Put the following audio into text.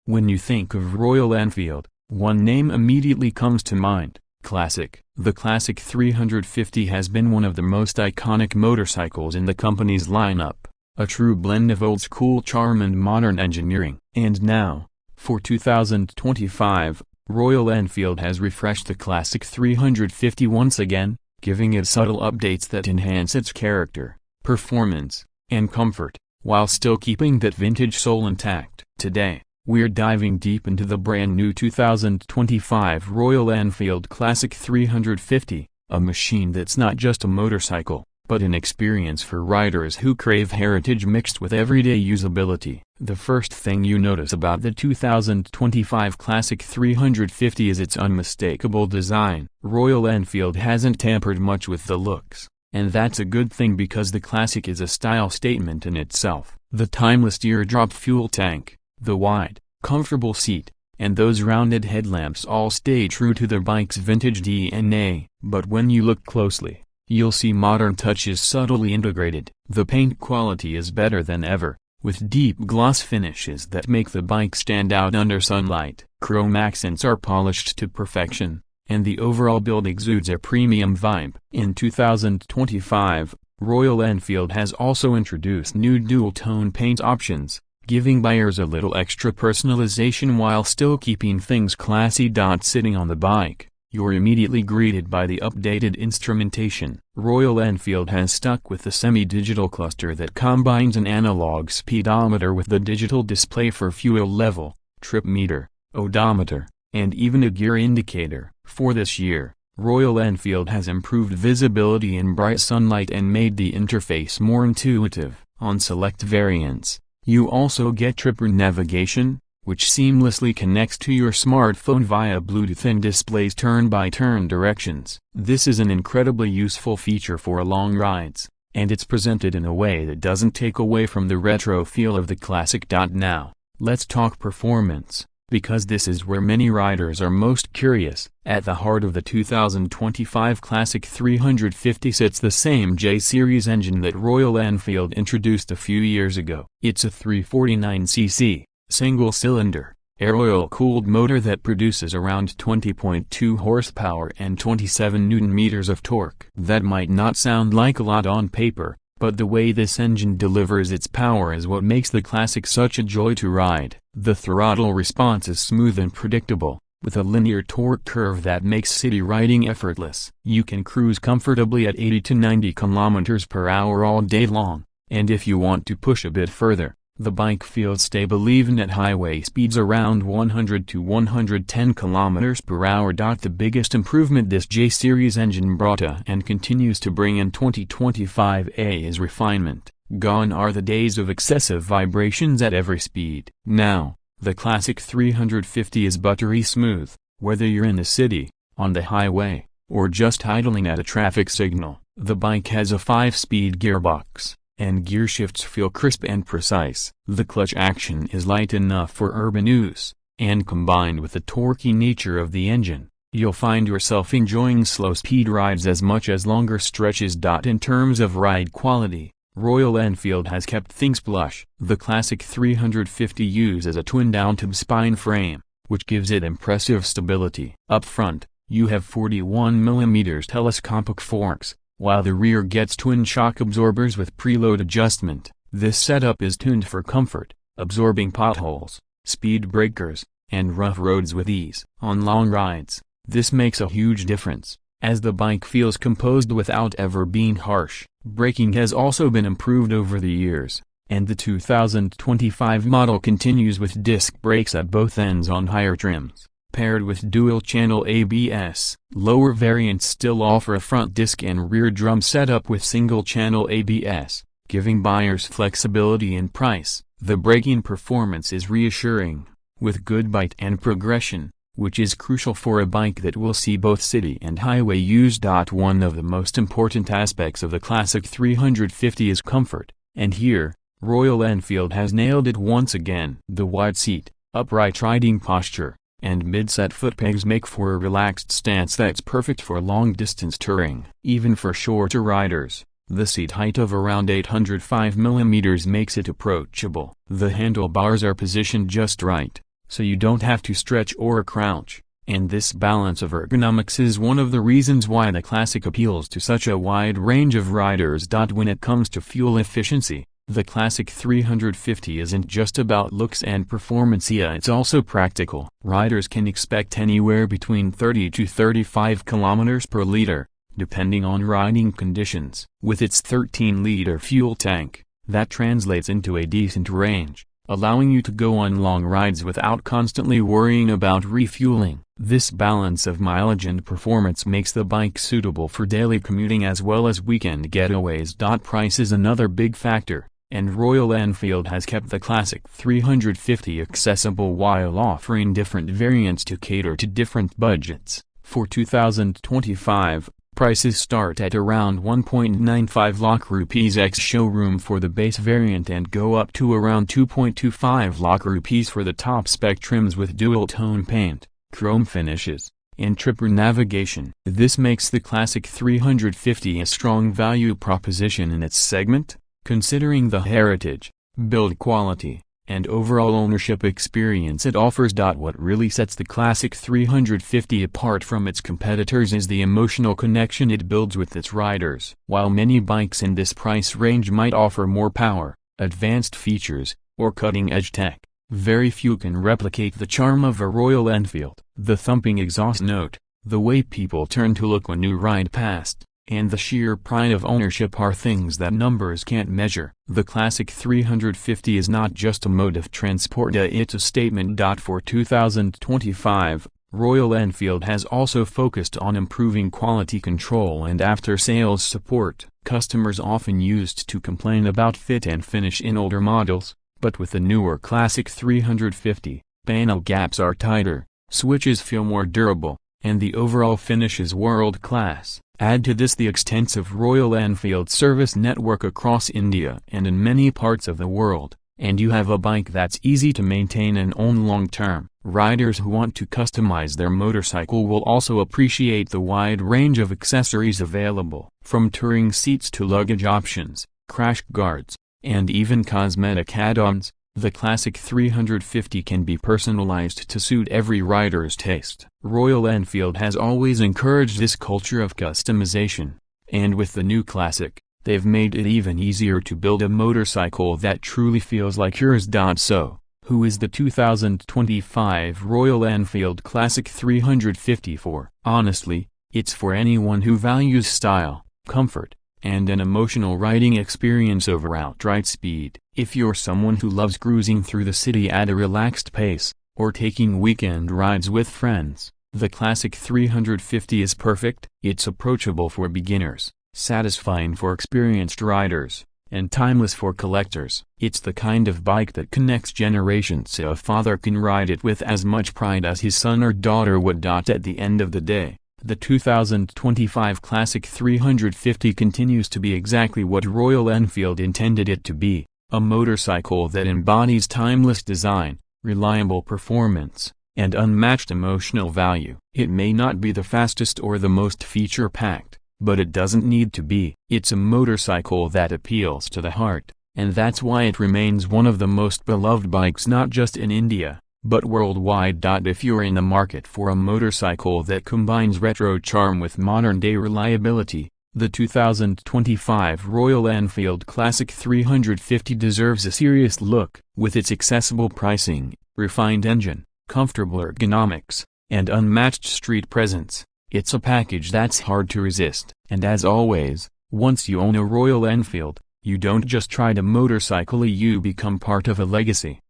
When you think of Royal Enfield, one name immediately comes to mind: Classic. The Classic 350 has been one of the most iconic motorcycles in the company's lineup, a true blend of old-school charm and modern engineering. And now, for 2025, Royal Enfield has refreshed the Classic 350 once again, giving it subtle updates that enhance its character, performance, and comfort, while still keeping that vintage soul intact. Today, we're diving deep into the brand new 2025 Royal Enfield Classic 350, a machine that's not just a motorcycle, but an experience for riders who crave heritage mixed with everyday usability. The first thing you notice about the 2025 Classic 350 is its unmistakable design. Royal Enfield hasn't tampered much with the looks, and that's a good thing because the Classic is a style statement in itself. The timeless teardrop fuel tank, the wide, comfortable seat, and those rounded headlamps all stay true to the bike's vintage DNA. But when you look closely, you'll see modern touches subtly integrated. The paint quality is better than ever, with deep gloss finishes that make the bike stand out under sunlight. Chrome accents are polished to perfection, and the overall build exudes a premium vibe. In 2025, Royal Enfield has also introduced new dual-tone paint options, giving buyers a little extra personalization while still keeping things classy. Sitting on the bike, you're immediately greeted by the updated instrumentation. Royal Enfield has stuck with the semi-digital cluster that combines an analog speedometer with the digital display for fuel level, trip meter, odometer, and even a gear indicator. For this year, Royal Enfield has improved visibility in bright sunlight and made the interface more intuitive. On select variants, you also get tripper navigation, which seamlessly connects to your smartphone via Bluetooth and displays turn-by-turn directions. This is an incredibly useful feature for long rides, and it's presented in a way that doesn't take away from the retro feel of the Classic. Now, let's talk performance, because this is where many riders are most curious. At the heart of the 2025 Classic 350 sits the same J-Series engine that Royal Enfield introduced a few years ago. It's a 349cc, single-cylinder, air-oil-cooled motor that produces around 20.2 horsepower and 27 Nm of torque. That might not sound like a lot on paper, but the way this engine delivers its power is what makes the Classic such a joy to ride. The throttle response is smooth and predictable, with a linear torque curve that makes city riding effortless. You can cruise comfortably at 80 to 90 km/h all day long, and if you want to push a bit further, the bike feels stable even at highway speeds around 100 to 110 km/h. The biggest improvement this J-Series engine brought and continues to bring in 2025 is refinement. Gone are the days of excessive vibrations at every speed. Now, the Classic 350 is buttery smooth, whether you're in the city, on the highway, or just idling at a traffic signal. The bike has a 5-speed gearbox, and gear shifts feel crisp and precise. The clutch action is light enough for urban use, and combined with the torquey nature of the engine, you'll find yourself enjoying slow-speed rides as much as longer stretches. In terms of ride quality, Royal Enfield has kept things plush. The Classic 350 uses a twin-down-tube spine frame, which gives it impressive stability. Up front, you have 41mm telescopic forks, while the rear gets twin shock absorbers with preload adjustment. This setup is tuned for comfort, absorbing potholes, speed breakers, and rough roads with ease. On long rides, this makes a huge difference, as the bike feels composed without ever being harsh. Braking has also been improved over the years, and the 2025 model continues with disc brakes at both ends on higher trims, paired with dual-channel ABS. Lower variants still offer a front disc and rear drum setup with single-channel ABS, giving buyers flexibility in price. The braking performance is reassuring, with good bite and progression, which is crucial for a bike that will see both city and highway use. One of the most important aspects of the Classic 350 is comfort, and here, Royal Enfield has nailed it once again. The wide seat, upright riding posture, and mid-set foot pegs make for a relaxed stance that's perfect for long-distance touring. Even for shorter riders, the seat height of around 805 mm makes it approachable. The handlebars are positioned just right, so you don't have to stretch or crouch. And this balance of ergonomics is one of the reasons why the Classic appeals to such a wide range of riders. When it comes to fuel efficiency, the Classic 350 isn't just about looks and performance, it's also practical. Riders can expect anywhere between 30 to 35 kilometers per liter, depending on riding conditions. With its 13-liter fuel tank, that translates into a decent range, allowing you to go on long rides without constantly worrying about refueling. This balance of mileage and performance makes the bike suitable for daily commuting as well as weekend getaways. Price is another big factor, and Royal Enfield has kept the Classic 350 accessible while offering different variants to cater to different budgets. For 2025, prices start at around 1.95 lakh rupees ex-showroom for the base variant and go up to around 2.25 lakh rupees for the top spec trims with dual-tone paint, chrome finishes, and tripper navigation. This makes the Classic 350 a strong value proposition in its segment, considering the heritage, build quality, and overall ownership experience it offers. What really sets the Classic 350 apart from its competitors is the emotional connection it builds with its riders. While many bikes in this price range might offer more power, advanced features, or cutting-edge tech, very few can replicate the charm of a Royal Enfield. The thumping exhaust note, the way people turn to look when you ride past, and the sheer pride of ownership are things that numbers can't measure. The Classic 350 is not just a mode of transport, it's a statement. For 2025, Royal Enfield has also focused on improving quality control and after-sales support. Customers often used to complain about fit and finish in older models, but with the newer Classic 350, panel gaps are tighter, switches feel more durable, and the overall finish is world-class. Add to this the extensive Royal Enfield service network across India and in many parts of the world, and you have a bike that's easy to maintain and own long-term. Riders who want to customize their motorcycle will also appreciate the wide range of accessories available. From touring seats to luggage options, crash guards, and even cosmetic add-ons, the Classic 350 can be personalized to suit every rider's taste. Royal Enfield has always encouraged this culture of customization, and with the new Classic, they've made it even easier to build a motorcycle that truly feels like yours. So, who is the 2025 Royal Enfield Classic 350 for? Honestly, it's for anyone who values style, comfort, and an emotional riding experience over outright speed. If you're someone who loves cruising through the city at a relaxed pace, or taking weekend rides with friends, the Classic 350 is perfect. It's approachable for beginners, satisfying for experienced riders, and timeless for collectors. It's the kind of bike that connects generations, so a father can ride it with as much pride as his son or daughter would. At the end of the day, the 2025 Classic 350 continues to be exactly what Royal Enfield intended it to be, a motorcycle that embodies timeless design, reliable performance, and unmatched emotional value. It may not be the fastest or the most feature-packed, but it doesn't need to be. It's a motorcycle that appeals to the heart, and that's why it remains one of the most beloved bikes not just in India, but worldwide. If you're in the market for a motorcycle that combines retro charm with modern-day reliability, the 2025 Royal Enfield Classic 350 deserves a serious look. With its accessible pricing, refined engine, comfortable ergonomics, and unmatched street presence, it's a package that's hard to resist. And as always, once you own a Royal Enfield, you don't just ride a motorcycle, you become part of a legacy.